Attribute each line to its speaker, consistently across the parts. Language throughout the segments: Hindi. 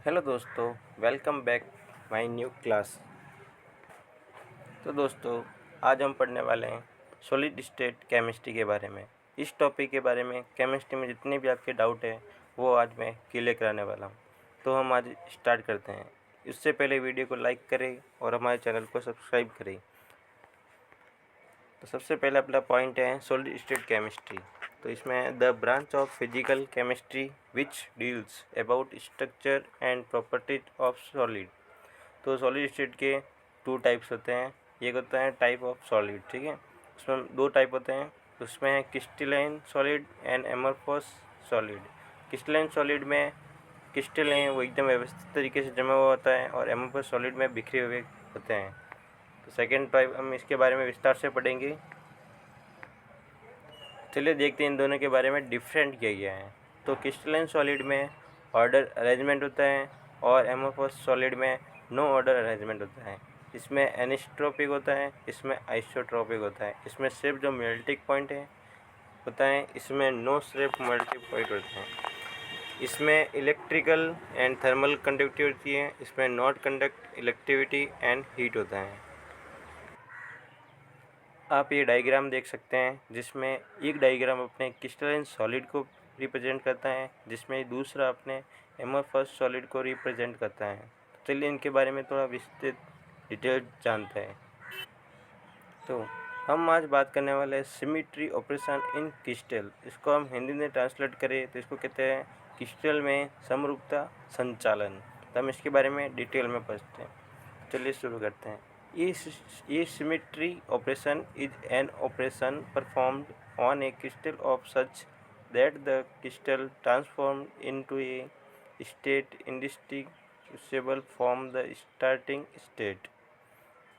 Speaker 1: हेलो दोस्तों, welcome back my new class. तो दोस्तों, आज हम पढ़ने वाले हैं सॉलिड स्टेट केमिस्ट्री के बारे में। इस टॉपिक के बारे में केमिस्ट्री में जितने भी आपके डाउट हैं वो आज मैं क्लियर कराने वाला हूँ। तो हम आज स्टार्ट करते हैं। इससे पहले वीडियो को लाइक करें और हमारे चैनल को सब्सक्राइब करें। तो सबसे पहला अपना पॉइंट है सॉलिड स्टेट केमिस्ट्री। तो इसमें the branch of physical chemistry which deals about structure and properties of solid. तो सॉलिड स्टेट के टू टाइप्स होते हैं। एक होता है टाइप ऑफ सॉलिड, ठीक है। उसमें दो टाइप होते हैं। उसमें है crystalline solid and amorphous solid. Crystalline solid में क्रिस्टल हैं वो एकदम व्यवस्थित तरीके से जमा हुआ होता है और एमरफस सॉलिड में बिखरे हुए होते हैं। तो सेकेंड टाइप हम इसके बारे में विस्तार से पढ़ेंगे। चलिए देखते हैं इन दोनों के बारे में डिफरेंट क्या क्या है। तो क्रिस्टलाइन सॉलिड में ऑर्डर अरेंजमेंट होता है और एमोफस सॉलिड में नो ऑर्डर अरेंजमेंट होता है। इसमें एनिसोट्रोपिक होता है, इसमें आइसोट्रोपिक होता है। इसमें सिर्फ जो मेल्टिंग पॉइंट है होता है, इसमें नो सिर्फ मेल्टिंग पॉइंट होते हैं। इसमें इलेक्ट्रिकल एंड थर्मल कंडक्टिविटी होती है, इसमें नॉट कंडक्ट इलेक्ट्रिविटी एंड हीट होता है। आप ये डायग्राम देख सकते हैं जिसमें एक डायग्राम अपने क्रिस्टलाइन सॉलिड को रिप्रेजेंट करता है, जिसमें दूसरा अपने एमरफस सॉलिड को रिप्रेजेंट करता है। चलिए इनके बारे में थोड़ा विस्तृत डिटेल जानते हैं। तो हम आज बात करने वाले हैं सिमेट्री ऑपरेशन इन क्रिस्टल। इसको हम हिंदी में ट्रांसलेट करें तो इसको कहते हैं क्रिस्टल में समरूपता संचालन। तो हम इसके बारे में डिटेल में पढ़ते हैं। चलिए शुरू करते हैं। ये symmetry operation is an operation performed on A crystal of such that the crystal transform into A state indistinguishable from the starting state.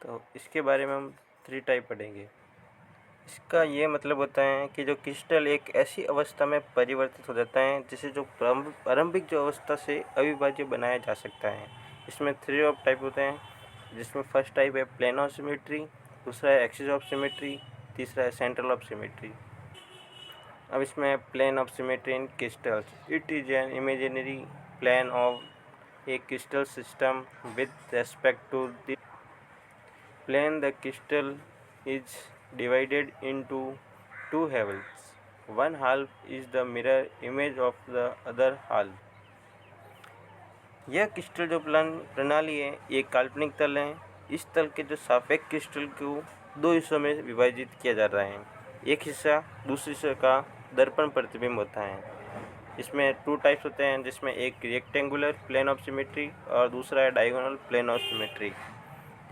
Speaker 1: तो इसके बारे में हम थ्री टाइप पढ़ेंगे। इसका ये मतलब होता है कि जो क्रिस्टल एक ऐसी अवस्था में परिवर्तित हो जाता है जिसे जो प्रारंभिक जो अवस्था से अविभाज्य बनाया जा सकता है। इसमें थ्री ऑफ टाइप होते हैं, जिसमें फर्स्ट टाइप है प्लेन ऑफ सिमेट्री, दूसरा है एक्सिस ऑफ सिमेट्री, तीसरा है सेंट्रल ऑफ सिमेट्री। अब इसमें plane of symmetry in crystals, it is an imaginary plane of a crystal system with respect to the plane. The crystal is divided into two halves. One half is the mirror image of the other half. यह क्रिस्टल जो प्रणाली है ये काल्पनिक तल है। इस तल के जो सापेक्ष क्रिस्टल को दो हिस्सों में विभाजित किया जा रहा है। एक हिस्सा दूसरे हिस्से का दर्पण प्रतिबिंब होता है। इसमें टू टाइप्स होते हैं, जिसमें एक रेक्टेंगुलर प्लेन ऑफ सिमेट्री और दूसरा है डायगोनल प्लेन ऑफ सिमेट्री।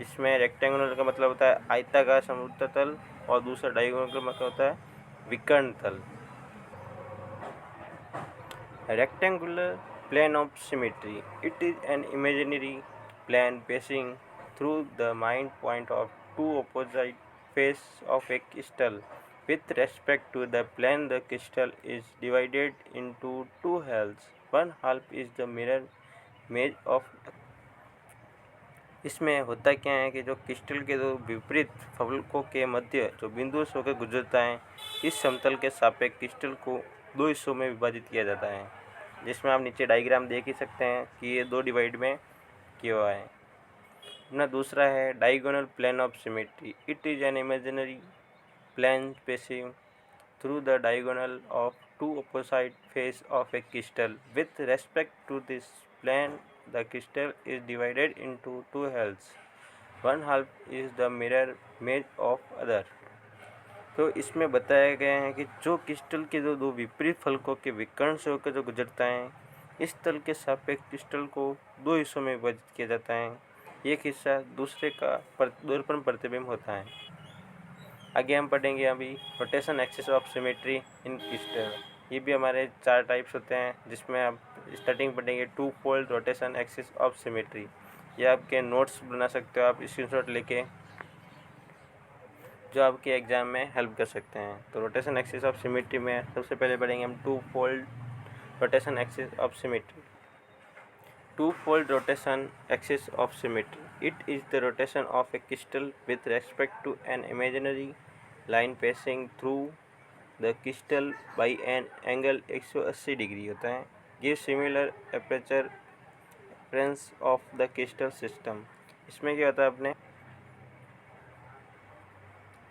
Speaker 1: इसमें रेक्टेंगुलर का मतलब होता है आयताकार समरूपता तल और दूसरा डायगोनल का मतलब होता है विकर्ण तल। Rectangular plane of symmetry, it is an imaginary plane passing through the mind point of two opposite faces of a crystal. With respect to the plane, the crystal is divided into two halves. One half is the mirror image of। इसमें होता क्या है कि जो क्रिस्टल के दो विपरीत फलकों के मध्य जो बिंदु से होकर गुजरता है, इस समतल के सापेक्ष क्रिस्टल को दो हिस्सों में विभाजित किया जाता है। जिसमें आप नीचे डायग्राम देख ही सकते हैं कि ये दो डिवाइड में किया हुआ है। अपना दूसरा है diagonal plane of symmetry, it is an imaginary plane passing through the diagonal of two opposite faces of a crystal. With respect to this plane, the crystal is divided into two halves. One half is the mirror image of other. तो इसमें बताया गया है कि जो क्रिस्टल के जो दो विपरीत फलकों के विकर्ण से होकर जो गुजरता है, इस तल के सापेक्ष क्रिस्टल को दो हिस्सों में विभाजित किया जाता है। एक हिस्सा दूसरे का दर्पण प्रतिबिंब होता है। आगे हम पढ़ेंगे अभी rotation axis of symmetry in crystal. ये भी हमारे चार टाइप्स होते हैं, जिसमें आप स्टार्टिंग पढ़ेंगे two fold rotation axis of symmetry. ये आपके नोट्स बना सकते हो आप स्क्रीनशॉट लेके, जो आपके एग्जाम में हेल्प कर सकते हैं। तो रोटेशन एक्सिस ऑफ सिमेट्री में सबसे पहले पढ़ेंगे हम two fold rotation axis of symmetry. Two fold rotation axis of symmetry, it is the rotation of a crystal with respect to an imaginary line passing through the crystal by an angle 180 degree होता है। Give similar aperture appearance of the crystal system. इसमें क्या होता है अपने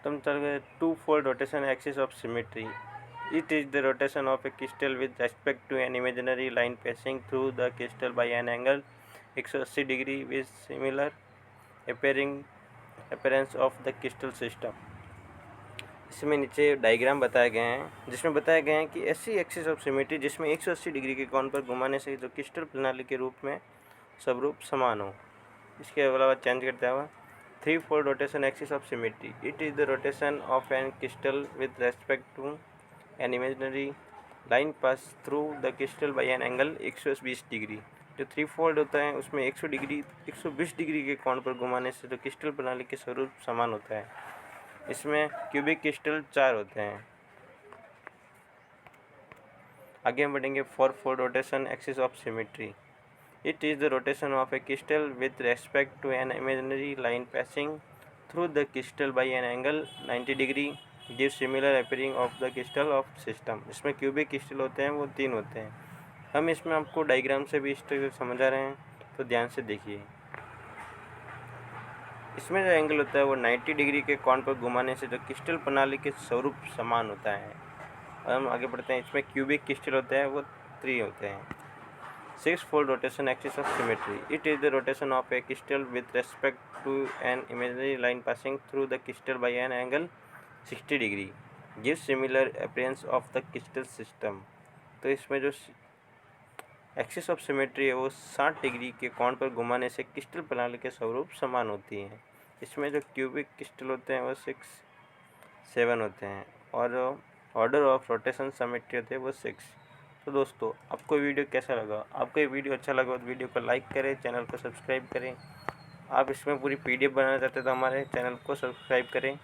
Speaker 1: तुम चल गए two fold rotation axis of symmetry. It is the rotation of a crystal with respect to an imaginary line passing through the crystal by an angle 180 degree with similar appearance of the crystal system. इसमें नीचे डायग्राम बताए गए हैं जिसमें बताया गया है कि ऐसी एक्सिस ऑफ सिमेट्री जिसमें 180 डिग्री के कोण पर घुमाने से जो क्रिस्टल प्रणाली के रूप में स्वरूप समान हो। इसके अलावा चेंज करता हुआ three fold rotation axis of symmetry. It is the rotation of an crystal with respect to an imaginary line pass through the crystal by an angle 120 degree. जो थ्री फोल्ड होता है उसमें 120 डिग्री के कोण पर घुमाने से जो क्रिस्टल प्रणाली के स्वरूप समान होता है। इसमें क्यूबिक क्रिस्टल 4 होते हैं। आगे हम बढ़ेंगे four fold rotation axis of symmetry. It is the rotation of a crystal with respect to an imaginary line passing through the crystal by an angle 90 degree give similar appearing of the crystal of system. इसमें क्यूबिक क्रिस्टल होते हैं वो 3 होते हैं। हम इसमें आपको डायग्राम से भी इस तरह से समझा रहे हैं तो ध्यान से देखिए। इसमें जो एंगल होता है वो 90 डिग्री के कोण पर घुमाने से जो क्रिस्टल प्रणाली के स्वरूप समान होता है। और हम आगे बढ़ते हैं। इसमें क्यूबिक क्रिस्टल होते हैं वो 3 होते हैं। Six fold rotation axis of symmetry. It is the rotation of a crystal with respect to an imaginary line passing through the crystal by an angle 60 degree give similar appearance of the crystal system. तो इसमें जो एक्सिस ऑफ सिमेट्री है वो 60 डिग्री के कोण पर घुमाने से क्रिस्टल प्रणाली के स्वरूप समान होती हैं। इसमें जो क्यूबिक क्रिस्टल होते हैं वो 7 होते हैं और ऑर्डर ऑफ रोटेशन सिमेट्री होते हैं वो 6। तो दोस्तों आपको वीडियो कैसा लगा? आपको ये वीडियो अच्छा लगा तो वीडियो को लाइक करें, चैनल को सब्सक्राइब करें। आप इसमें पूरी PDF बनाना चाहते हैं तो हमारे चैनल को सब्सक्राइब करें।